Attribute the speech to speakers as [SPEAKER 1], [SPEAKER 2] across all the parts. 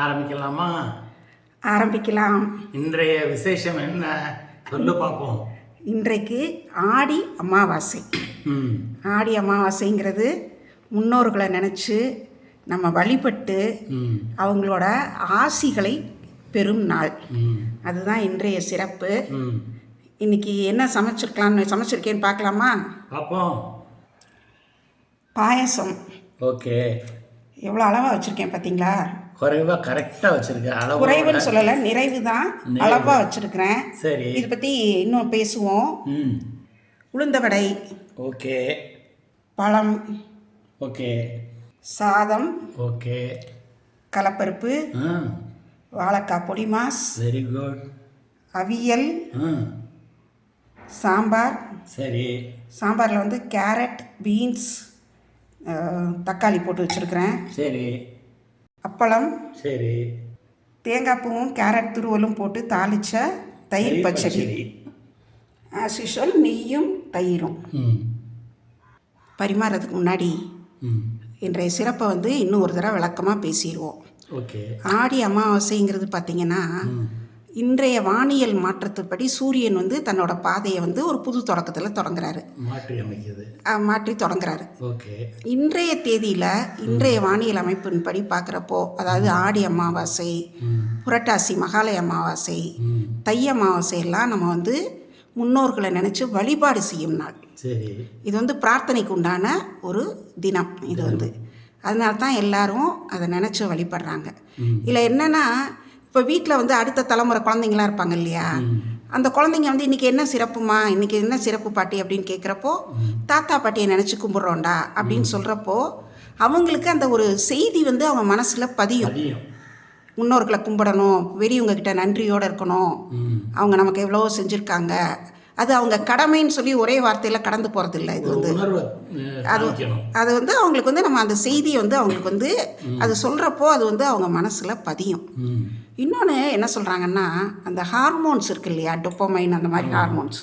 [SPEAKER 1] ஆரம்பிக்கலாமா?
[SPEAKER 2] ஆரம்பிக்கலாம்.
[SPEAKER 1] இன்றைய விசேஷம் என்ன சொல்லு பார்ப்போம்.
[SPEAKER 2] இன்றைக்கு ஆடி அமாவாசை. ஆடி அமாவாசைங்கிறது முன்னோர்களை நினச்சி நம்ம வழிபட்டு அவங்களோட ஆசிகளை பெறும் நாள். அதுதான் இன்றைய சிறப்பு. இன்னைக்கு என்ன சமைச்சிருக்கேன்னு பார்க்கலாமா?
[SPEAKER 1] பார்ப்போம்.
[SPEAKER 2] பாயசம்.
[SPEAKER 1] ஓகே.
[SPEAKER 2] எவ்வளோ அளவாக வச்சுருக்கேன் பார்த்தீங்களா?
[SPEAKER 1] குறைவாக கரெக்டாக வச்சுருக்கேன்.
[SPEAKER 2] குறைவுன்னு சொல்லலை, நிறைவு தான். அளவாக வச்சுருக்கிறேன்.
[SPEAKER 1] சரி,
[SPEAKER 2] இதை பற்றி இன்னும் பேசுவோம். உளுந்த வடை.
[SPEAKER 1] ஓகே.
[SPEAKER 2] பழம்.
[SPEAKER 1] ஓகே.
[SPEAKER 2] சாதம்.
[SPEAKER 1] ஓகே.
[SPEAKER 2] கடலைப்பருப்பு. வாழைக்காய் பொடி மாஸ்.
[SPEAKER 1] Very good.
[SPEAKER 2] அவியல். சாம்பார்.
[SPEAKER 1] சரி.
[SPEAKER 2] சாம்பாரில் வந்து கேரட், பீன்ஸ், தக்காளி போட்டு வச்சுருக்கிறேன்.
[SPEAKER 1] சரி.
[SPEAKER 2] அப்பளம்.
[SPEAKER 1] சரி.
[SPEAKER 2] தேங்காய் பூவும் கேரட் துருவலும் போட்டு தாளித்த தயிர் பச்சடி. ஆஸ் யூஷுவல் நெய்யும் தயிரும். பரிமாறதுக்கு முன்னாடி இன்றைய சிறப்பை வந்து இன்னும் ஒரு தடவை விளக்கமாக பேசிடுவோம்.
[SPEAKER 1] ஓகே. ஆடி
[SPEAKER 2] அமாவாசைங்கிறது பார்த்திங்கன்னா, இன்றைய வானியல் மாற்றத்துப்படி சூரியன் வந்து தன்னோட பாதையை வந்து ஒரு புது தொடக்கத்தில் தொடங்குறாரு, மாற்றி தொடங்குறாரு.
[SPEAKER 1] ஓகே. இன்றைய
[SPEAKER 2] தேதியில் இன்றைய வானியல் அமைப்பின்படி பார்க்குறப்போ, அதாவது ஆடி அமாவாசை, புரட்டாசி மகாலய அமாவாசை, தை அமாவாசை எல்லாம் நம்ம வந்து முன்னோர்களை நினச்சி வழிபாடு செய்யும் நாள்.
[SPEAKER 1] சரி.
[SPEAKER 2] இது வந்து பிரார்த்தனைக்கு உண்டான ஒரு தினம். இது வந்து அதனால தான் எல்லாரும் அதை நினச்சி வழிபடுறாங்க. இல்லை என்னென்னா, இப்போ வீட்டில் வந்து அடுத்த தலைமுறை குழந்தைங்களாம் இருப்பாங்க இல்லையா, அந்த குழந்தைங்க வந்து இன்றைக்கி என்ன சிறப்புமா, இன்றைக்கி என்ன சிறப்பு பாட்டி அப்படின்னு கேட்குறப்போ, தாத்தா பாட்டியை நினச்சி கும்பிட்றோண்டா அப்படின்னு சொல்கிறப்போ அவங்களுக்கு அந்த ஒரு செய்தி வந்து அவங்க மனசில் பதியும். முன்னோர்களை கும்பிடணும், பெரியவங்கக்கிட்ட நன்றியோடு இருக்கணும், அவங்க நமக்கு எவ்வளோ செஞ்சுருக்காங்க, அது அவங்க கடமைன்னு சொல்லி ஒரே வார்த்தையில் கடந்து போகிறது இல்லை. இது வந்து அது வந்து அவங்களுக்கு வந்து நம்ம அந்த செய்தியை வந்து அவங்களுக்கு வந்து அது சொல்கிறப்போ அது வந்து அவங்க மனசில் பதியும். இன்னொன்று என்ன சொல்கிறாங்கன்னா, அந்த ஹார்மோன்ஸ் இருக்கு இல்லையா, டொப்பமைன், அந்த மாதிரி ஹார்மோன்ஸ்,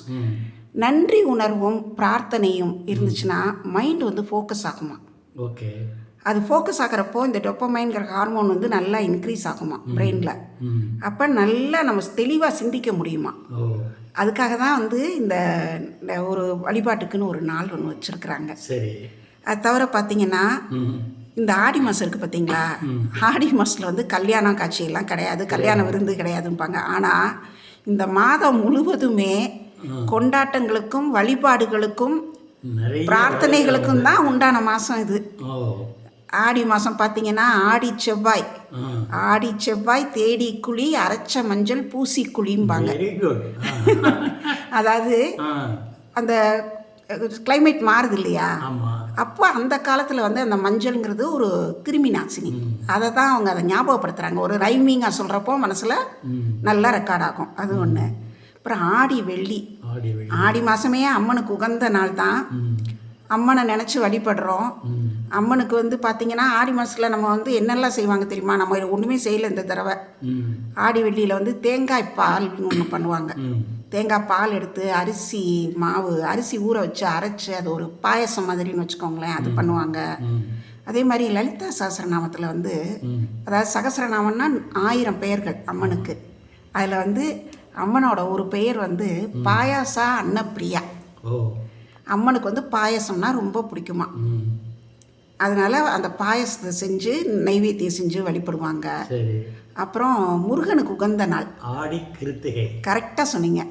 [SPEAKER 2] நன்றி உணர்வும் பிரார்த்தனையும் இருந்துச்சுன்னா மைண்ட் வந்து ஃபோக்கஸ் ஆகுமா.
[SPEAKER 1] ஓகே.
[SPEAKER 2] அது ஃபோக்கஸ் ஆகிறப்போ இந்த டொப்பமைன்கிற ஹார்மோன் வந்து நல்லா இன்க்ரீஸ் ஆகுமா பிரெயினில். அப்போ நல்லா நம்ம தெளிவாக சிந்திக்க முடியுமா. அதுக்காக தான் வந்து இந்த ஒரு வழிபாட்டுக்குன்னு ஒரு நாள் ஒன்று வச்சுருக்குறாங்க.
[SPEAKER 1] சரி.
[SPEAKER 2] அது தவிர பார்த்திங்கன்னா, இந்த ஆடி மாதம் இருக்குது பார்த்தீங்களா, ஆடி மாதத்தில் வந்து கல்யாணம் காட்சியெல்லாம் கிடையாது, கல்யாண விருந்து கிடையாதும்பாங்க. ஆனால் இந்த மாதம் முழுவதுமே கொண்டாட்டங்களுக்கும் வழிபாடுகளுக்கும் பிரார்த்தனைகளுக்கும் தான் உண்டான மாதம் இது. ஆடி மாதம் பார்த்திங்கன்னா, ஆடி செவ்வாய் தேடி குழி, அரைச்ச மஞ்சள் பூசி குழிம்பாங்க. அதாவது அந்த கிளைமேட் மாறுது இல்லையா, அப்போ அந்த காலத்தில் வந்து அந்த மஞ்சள்ங்கிறது ஒரு கிருமி நாசினி. அதை தான் அவங்க அதை ஞாபகப்படுத்துகிறாங்க. ஒரு ரைமிங்காக சொல்கிறப்போ மனசில் நல்லா ரெக்கார்ட் ஆகும். அது ஒன்று. அப்புறம் ஆடி வெள்ளி. ஆடி மாதமே அம்மனுக்கு உகந்த நாள் தான். அம்மனை நினச்சி வழிபடுறோம். அம்மனுக்கு வந்து பார்த்திங்கன்னா, ஆடி மாதத்தில் நம்ம வந்து என்னெல்லாம் செய்வாங்க தெரியுமா? நம்ம ஒன்றுமே செய்யலை இந்த தடவை. ஆடி வெள்ளியில் வந்து தேங்காய் பால்னு ஒன்று பண்ணுவாங்க. தேங்காய் பால் எடுத்து அரிசி ஊற வச்சு அரைச்சி அது ஒரு பாயசம் மாதிரின்னு வச்சுக்கோங்களேன், அது பண்ணுவாங்க. அதே மாதிரி லலிதா சகஸ்ரநாமத்தில் வந்து, அதாவது சகஸ்ரநாமம்னா 1000 பெயர்கள் அம்மனுக்கு. அதில் வந்து அம்மனோட ஒரு பெயர் வந்து பாயாசா அன்னப்பிரியா. அம்மனுக்கு வந்து பாயசம்னா ரொம்ப பிடிக்குமா. அதனால் அந்த பாயசத்தை செஞ்சு நைவேத்தியம் செஞ்சு வழிபடுவாங்க. அப்புறம் முருகனுக்கு உகந்த நாள்
[SPEAKER 1] ஆடி கிருத்திகை.
[SPEAKER 2] கரெக்டாக சொன்னீங்க.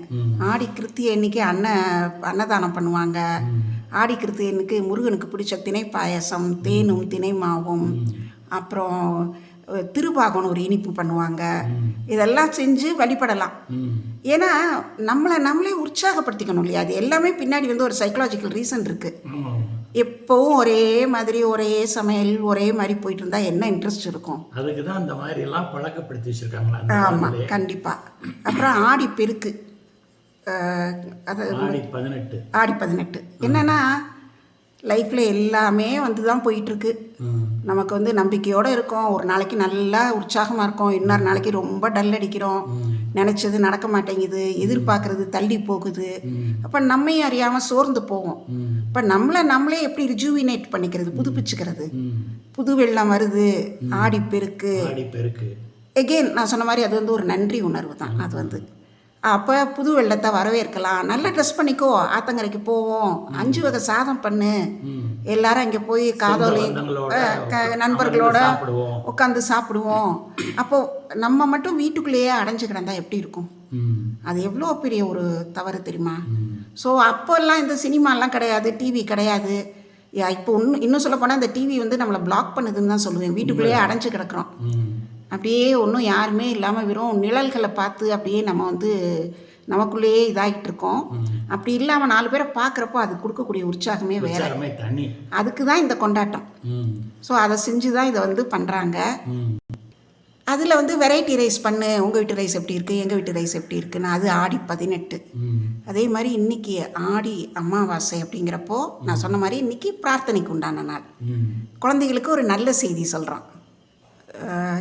[SPEAKER 2] ஆடி கிருத்திகை அன்னைக்கு அன்னதானம் பண்ணுவாங்க. ஆடி கிருத்திகை அன்னைக்கு முருகனுக்கு பிடிச்ச திணை பாயசம், தேனும் திணை மாவும், அப்புறம் திருபாகம்னு ஒரு இனிப்பு பண்ணுவாங்க. இதெல்லாம் செஞ்சு வழிபடலாம். ஏன்னா நம்மளே உற்சாகப்படுத்திக்கணும் இல்லையா. அது எல்லாமே பின்னாடி வந்து ஒரு சைக்கலாஜிக்கல் ரீசன் இருக்குது. எப்போவும் ஒரே மாதிரி ஒரே சமையல் ஒரே மாதிரி போயிட்டு இருந்தால் என்ன இன்ட்ரெஸ்ட் இருக்கும்?
[SPEAKER 1] அதுக்கு தான் அந்த மாதிரி எல்லாம் பழக்கப்படுத்தி வச்சுருக்காங்களா.
[SPEAKER 2] ஆமாம், கண்டிப்பாக. அப்புறம் ஆடி பெருக்கு, அது ஆடி 18 என்னென்னா, லைஃப்பில் எல்லாமே வந்து தான் போயிட்டுருக்கு. நமக்கு வந்து நம்பிக்கையோடு இருக்கோம், ஒரு நாளைக்கு நல்லா உற்சாகமாக இருக்கோம், இன்னொரு நாளைக்கு ரொம்ப டல் அடிக்கிறோம், நினச்சது நடக்க மாட்டேங்குது, எதிர்பார்க்குறது தள்ளி போகுது. அப்போ நம்மையும் அறியாமல் சோர்ந்து போவோம். இப்போ நம்மளே எப்படி ரிஜுவினேட் பண்ணிக்கிறது, புதுப்பிச்சுக்கிறது? புது வெள்ளம் வருது, ஆடிப்பெருக்கு. எகெயின் நான் சொன்ன மாதிரி அது வந்து ஒரு நன்றி உணர்வு தான். அது வந்து அப்போ புது வெள்ளத்தை வரவேற்கலாம், நல்லா ட்ரெஸ் பண்ணிக்கோ, ஆத்தங்கரைக்கு போவோம், 5 வகை சாதம் பண்ணு, எல்லாரும் அங்கே போய் காதோலி நண்பர்களோட உட்காந்து சாப்பிடுவோம். அப்போது நம்ம மட்டும் வீட்டுக்குள்ளேயே அடைஞ்சு கிடந்தா எப்படி இருக்கும்? அது எவ்வளோ பெரிய ஒரு தவறு தெரியுமா? ஸோ அப்போல்லாம் இந்த சினிமாலாம் கிடையாது, டிவி கிடையாது. இப்போ இன்னும் சொல்ல போனால் இந்த டிவி வந்து நம்மளை பிளாக் பண்ணுதுன்னு தான் சொல்லுவேன். வீட்டுக்குள்ளேயே அடைஞ்சு கிடக்குறோம். அப்படியே ஒன்றும் யாருமே இல்லாமல் வெறும் நிழல்களை பார்த்து அப்படியே நம்ம வந்து நமக்குள்ளேயே இதாகிட்டு இருக்கோம். அப்படி இல்லாமல் 4 பேரை பார்க்குறப்போ அது கொடுக்கக்கூடிய உற்சாகமே வேற. அதுக்கு தான் இந்த கொண்டாட்டம். ஸோ அதை செஞ்சு தான் இதை வந்து பண்ணுறாங்க. அதில் வந்து வெரைட்டி ரைஸ் பண்ணு, உங்கள் வீட்டு ரைஸ் எப்படி இருக்குது, எங்கள் வீட்டு ரைஸ் எப்படி இருக்குன்னு. அது ஆடி 18. அதே மாதிரி இன்றைக்கி ஆடி அமாவாசை அப்படிங்கிறப்போ நான் சொன்ன மாதிரி இன்றைக்கி பிரார்த்தனைக்கு உண்டான நாள். குழந்தைகளுக்கு ஒரு நல்ல செய்தி சொல்கிறோம்.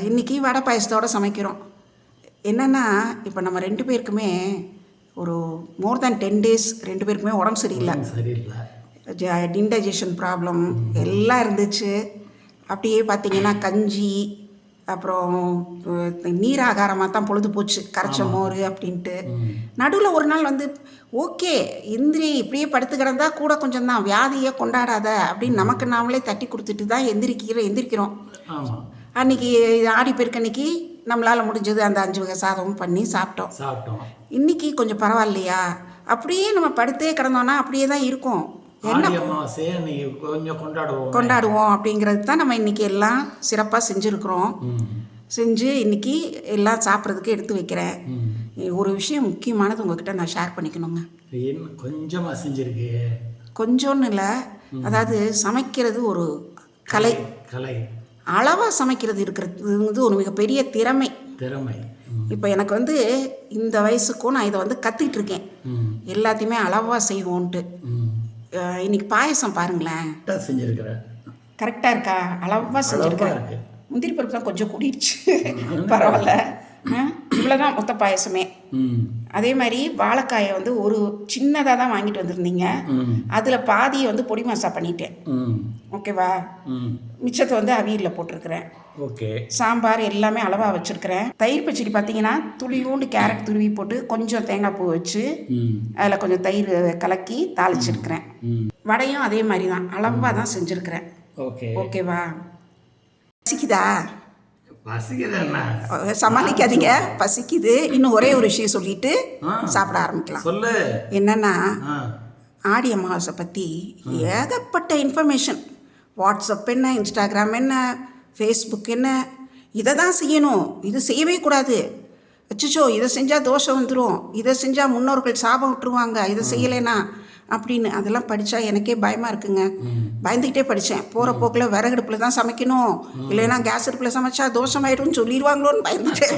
[SPEAKER 2] இன்றைக்கி வடை பாயசத்தோடு சமைக்கிறோம். என்னென்னா இப்போ நம்ம 2 பேருக்குமே ஒரு மோர் தேன் 10 days 2 பேருக்குமே உடம்பு சரியில்லை. இன்டைஜஷன் ப்ராப்ளம் எல்லாம் இருந்துச்சு. அப்படியே பார்த்திங்கன்னா கஞ்சி, அப்புறம் நீராகாரமாக தான் பொழுது போச்சு, கரைச்ச மோர் அப்படின்ட்டு. நடுவில் ஒரு நாள் வந்து ஓகே எந்திரி, இப்படியே படுத்து கிடந்தா கூட கொஞ்சம் தான், வியாதியை கொண்டாடாத அப்படின்னு நமக்கு நாமளே தட்டி கொடுத்துட்டு தான் எந்திரிக்கிறோம். அன்றைக்கி ஆடி பெருக்கன்னைக்கு நம்மளால் முடிஞ்சது அந்த 5 வகை சாதமும் பண்ணி சாப்பிட்டோம். இன்றைக்கி கொஞ்சம் பரவாயில்லையா, அப்படியே நம்ம படுத்தே கிடந்தோன்னா அப்படியே தான் இருக்கும். என்ன கொண்டாடுவோம் அப்படிங்கிறது தான் நம்ம இன்றைக்கி எல்லாம் சிறப்பாக செஞ்சுருக்குறோம். செஞ்சு இன்றைக்கி எல்லாம் சாப்பிட்றதுக்கு எடுத்து வைக்கிறேன். ஒரு விஷயம் முக்கியமானது உங்ககிட்ட நான் ஷேர் பண்ணிக்கணுங்க.
[SPEAKER 1] கொஞ்சமாக செஞ்சுருக்கு,
[SPEAKER 2] கொஞ்சோன்னு இல்லை, அதாவது சமைக்கிறது ஒரு கலை. அளவாக சமைக்கிறது இருக்கிறது ஒரு மிகப்பெரிய திறமை. இப்போ எனக்கு வந்து இந்த வயசுக்கும் நான் இதை வந்து கற்றுக்கிட்டு இருக்கேன். எல்லாத்தையுமே அளவாக செய்வோன்ட்டு. இன்னைக்கு பாயசம் பாருங்களேன்,
[SPEAKER 1] செஞ்சுருக்கிறேன்,
[SPEAKER 2] கரெக்டாக இருக்கா, அளவாக செஞ்சுருக்கேன். முந்திரி பருப்பு தான் கொஞ்சம் கூடிடுச்சு, பரவாயில்ல. இவ்வளோதான் மொத்த பாயசமே. அதே மாதிரி வாழைக்காயை வந்து ஒரு சின்னதாக தான் வாங்கிட்டு வந்திருந்தீங்க, அதில் பாதியை வந்து பொடி மாசா பண்ணிட்டேன். ஓகேவா? மிச்சத்தை வந்து அவியலில் போட்டிருக்கிறேன்.
[SPEAKER 1] ஓகே.
[SPEAKER 2] சாம்பார் எல்லாமே அளவாக வச்சுருக்கிறேன். தயிர் பச்சடி பார்த்தீங்கன்னா துளியூண்டு கேரட் துருவி போட்டு கொஞ்சம் தேங்காய் பூ வச்சு அதில் கொஞ்சம் தயிர் கலக்கி தாளிச்சிருக்கிறேன். வடையும் அதே மாதிரி தான் அளவாக தான் செஞ்சுருக்கிறேன். ஓகேவா? பசிக்குதா? சமாளிக்காதீங்க, பசிக்குது. இன்னும் ஒரே ஒரு விஷயம் சொல்லிட்டு சாப்பிட ஆரம்பிக்கலாம். என்னன்னா, ஆடி அமாவாசை பற்றி ஏகப்பட்ட இன்ஃபர்மேஷன், வாட்ஸ்அப் என்ன, இன்ஸ்டாகிராம் என்ன, ஃபேஸ்புக் என்ன, இதை தான் செய்யணும், இது செய்யவே கூடாது, அச்சோ இதை செஞ்சால் தோஷம் வந்துடும், இதை செஞ்சால் முன்னோர்கள் சாபம் விட்டுருவாங்க, இதை செய்யலைன்னா அப்படின்னு. அதெல்லாம் படித்தா எனக்கே பயமாக இருக்குங்க. பயந்துக்கிட்டே படித்தேன். போகிற போக்கில் விறகடுப்பில் தான் சமைக்கணும், இல்லைன்னா கேஸ் அடுப்பில் சமைச்சா தோஷமாயிடும்னு சொல்லிடுவாங்களோன்னு பயந்துட்டேன்.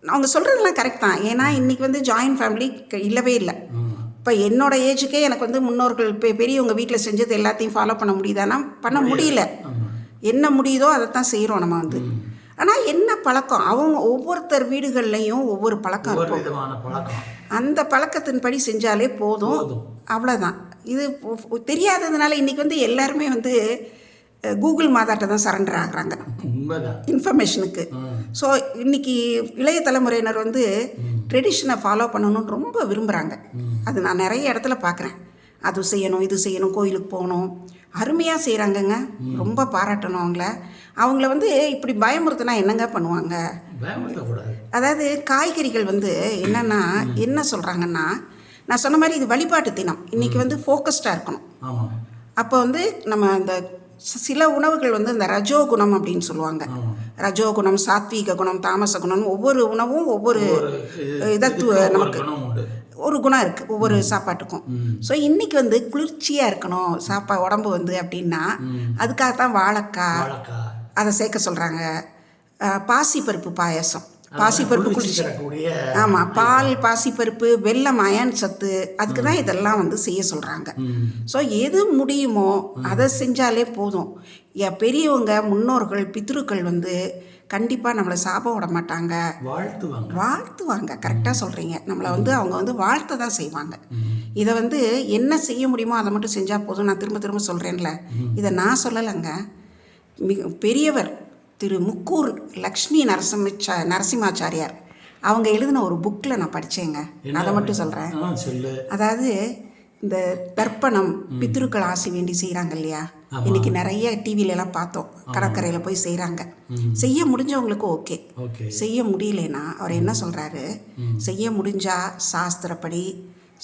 [SPEAKER 2] அவங்க சொல்கிறதெல்லாம் கரெக்ட் தான். ஏன்னா இன்றைக்கி வந்து ஜாயின்ட் ஃபேமிலி இல்லவே இல்லை. இப்போ என்னோடய ஏஜுக்கே எனக்கு வந்து முன்னோர்கள் பெரியவங்க வீட்டில் செஞ்சது எல்லாத்தையும் ஃபாலோ பண்ண முடியுதானா? பண்ண முடியல. என்ன முடியுதோ அதை தான் செய்கிறோம் நம்ம வந்து. ஆனால் என்ன பழக்கம், அவங்க ஒவ்வொருத்தர் வீடுகள்லையும் ஒவ்வொரு பழக்கம் இருக்கும். அந்த பழக்கத்தின்படி செஞ்சாலே போதும், அவ்வளோதான். இது தெரியாததுனால இன்றைக்கி வந்து எல்லாருமே வந்து கூகுள் மாதாட்ட தான் சரண்டர் ஆகுறாங்க இன்ஃபர்மேஷனுக்கு. ஸோ இன்றைக்கி இளைய தலைமுறையினர் வந்து ட்ரெடிஷனை ஃபாலோ பண்ணணும்னு ரொம்ப விரும்புகிறாங்க. அது நான் நிறைய இடத்துல பார்க்குறேன். அது செய்யணும், இது செய்யணும், கோயிலுக்கு போகணும், அருமையாக செய்கிறாங்கங்க. ரொம்ப பாராட்டணும் அவங்கள வந்து இப்படி பயமுறுத்தினா என்னங்க பண்ணுவாங்க? அதாவது காய்கறிகள் வந்து என்னென்னா என்ன சொல்கிறாங்கன்னா, நான் சொன்ன மாதிரி இது வழிபாட்டு தினம், இன்றைக்கி வந்து ஃபோக்கஸ்டாக இருக்கணும். அப்போ வந்து நம்ம அந்த சில உணவுகள் வந்து இந்த ரஜோகுணம் அப்படின்னு சொல்லுவாங்க. ரஜோகுணம், சாத்வீக குணம், தாமச குணம், ஒவ்வொரு உணவும் ஒவ்வொரு நமக்கு ஒரு குணம் இருக்குது ஒவ்வொரு சாப்பாட்டுக்கும். ஸோ இன்றைக்கி வந்து குளிர்ச்சியாக இருக்கணும் உடம்பு வந்து அப்படின்னா அதுக்காகத்தான் வாழைக்காய் அதை சேர்க்க சொல்கிறாங்க. பாசிப்பருப்பு பாயசம், பாசிப்பருப்பு குளிர்ச்சி, ஆமாம், பால், பாசிப்பருப்பு, வெல்லம், அயன் சத்து, அதுக்கு தான் இதெல்லாம் வந்து செய்ய சொல்கிறாங்க. ஸோ எது முடியுமோ அதை செஞ்சாலே போதும். பெரியவங்க, முன்னோர்கள், பித்ருக்கள் வந்து கண்டிப்பாக நம்மளை சாபம் விட மாட்டாங்க, வாழ்த்துவாங்க. கரெக்டாக சொல்கிறீங்க. நம்மளை வந்து அவங்க வந்து வாழ்த்த தான் செய்வாங்க. இதை வந்து என்ன செய்ய முடியுமோ அதை மட்டும் செஞ்சால் போதும். நான் திரும்ப திரும்ப சொல்கிறேன்ல, இதை நான் சொல்லலைங்க, பெரியவர் திரு முக்கூர் லக்ஷ்மி நரசிம்மாச்சாரியார் அவங்க எழுதின ஒரு புக்கில் நான் படித்தேங்க. அதை மட்டும் சொல்கிறேன். அதாவது இந்த தர்ப்பணம் பித்ருக்கள் ஆசி வேண்டி செய்கிறாங்க இல்லையா, இன்னைக்கு நிறைய டிவிலெலாம் பார்த்தோம். கடற்கரையில் போய் செய்கிறாங்க. செய்ய முடிஞ்சவங்களுக்கு ஓகே, செய்ய முடியலன்னா அவர் என்ன சொல்கிறாரு, செய்ய முடிஞ்சா சாஸ்திரப்படி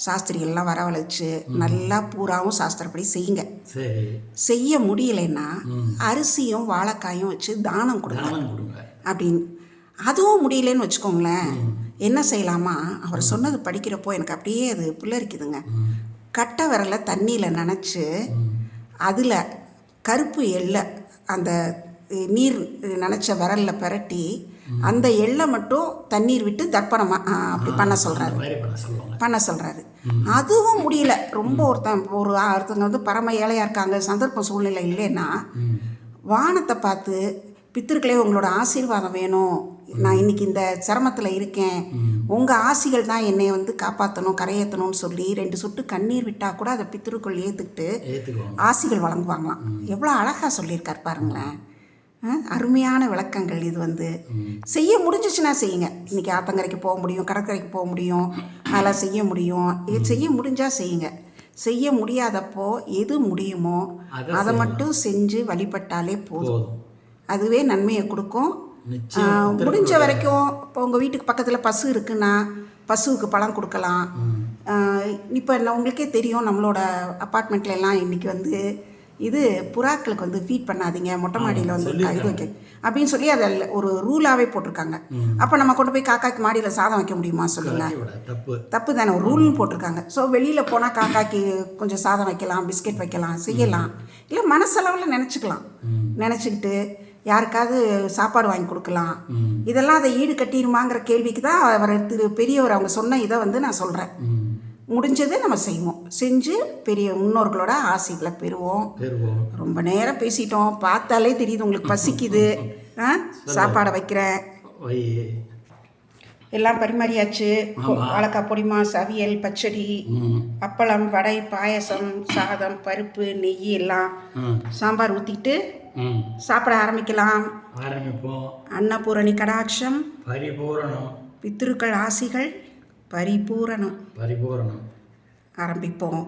[SPEAKER 2] சாஸ்திரிகள்லாம் வரவழைச்சு நல்லா பூராவும் சாஸ்திரப்படி செய்யுங்க. செய்ய முடியலைன்னா அரிசியும் வாழைக்காயும் வச்சு தானம் கொடுங்க அப்படின்னு. அதுவும் முடியலன்னு வச்சுக்கோங்களேன், என்ன செய்யலாமா, அவர் சொன்னது படிக்கிறப்போ எனக்கு அப்படியே அது புல்லரிக்குதுங்க. கட்டை விரலை தண்ணியில் நனைச்சி அதில் கருப்பு எள்ளை அந்த நீர் நனைச்ச விரலில் பிரட்டி அந்த எள்ளை மட்டும் தண்ணீர் விட்டு தர்ப்பணமாக அப்படி பண்ண சொல்கிறாரு. அதுவும் முடியல, ரொம்ப ஒருத்தங்க வந்து பரம ஏழையாக இருக்காங்க, சந்தர்ப்பம் சூழ்நிலை இல்லைன்னா வானத்தை பார்த்து பித்திருக்களே உங்களோட ஆசீர்வாதம் வேணும், நான் இன்றைக்கி இந்த சிரமத்தில் இருக்கேன், உங்கள் ஆசிகள் தான் என்னை வந்து காப்பாற்றணும் கரையேற்றணும்னு சொல்லி 2 சொட்டு கண்ணீர் விட்டால் கூட அதை பித்திருக்கள் ஏற்றுக்கிட்டு ஆசிகள் வழங்குவாங்களாம். எவ்வளோ அழகாக சொல்லியிருக்கார் பாருங்களேன். அருமையான விளக்கங்கள் இது. வந்து செய்ய முடிஞ்சிச்சுன்னா செய்யுங்க. இன்றைக்கி ஆத்தங்கரைக்கு போக முடியும், கடற்கரைக்கு போக முடியும், அதெல்லாம் செய்ய முடியும். இது செய்ய முடிஞ்சால் செய்யுங்க. செய்ய முடியாதப்போ எது முடியுமோ அதை மட்டும் செஞ்சு வழிபட்டாலே போதும். அதுவே நன்மையை கொடுக்கும். முடிஞ்ச வரைக்கும் இப்போ உங்கள் வீட்டுக்கு பக்கத்தில் பசு இருக்குன்னா பசுவுக்கு பழம் கொடுக்கலாம். இப்போ உங்களுக்கே தெரியும், நம்மளோட அப்பார்ட்மெண்ட்லாம் இன்றைக்கி வந்து இது புறாக்களுக்கு வந்து ஃபீட் பண்ணாதீங்க, மொட்டை மாடியில் வந்து இது வைக்க அப்படின்னு சொல்லி அதை ஒரு ரூலாகவே போட்டிருக்காங்க. அப்போ நம்ம கொண்டு போய் காக்காய்க்கு மாடியில் சாதம் வைக்க முடியுமா சொல்லுங்கள்? தப்பு தானே, ஒரு ரூல்னு போட்டிருக்காங்க. ஸோ வெளியில் போனால் காக்காய்க்கு கொஞ்சம் சாதம் வைக்கலாம், பிஸ்கெட் வைக்கலாம், செய்யலாம். இல்லை மனசளவில் நினச்சிக்கிட்டு யாருக்காவது சாப்பாடு வாங்கி கொடுக்கலாம். இதெல்லாம் அதை ஈடு கட்டிடுமாங்கிற கேள்விக்கு தான் அவர் பெரியவர் அவங்க சொன்ன இதை வந்து நான் சொல்கிறேன். முடிஞ்சதை நம்ம செய்வோம், செஞ்சு பெரிய முன்னோர்களோட ஆசைகளை பெறுவோம். ரொம்ப நேரம் பேசிட்டோம், பார்த்தாலே தெரியுது உங்களுக்கு பசிக்குது. சாப்பாடை வைக்கிறேன், எல்லாம் பரிமாறியாச்சு. வாழைக்காய் பொடிமா, சவியல், பச்சடி, அப்பளம், வடை, பாயசம், சாதம், பருப்பு, நெய் எல்லாம் சாம்பார் ஊற்றிட்டு சாப்பிட ஆரம்பிக்கலாம். அன்னபூரணி கடாட்சம் பரிபூரணம், பித்ருக்கள் ஆசிகள் பரிபூரணம். ஆரம்பிப்போம்.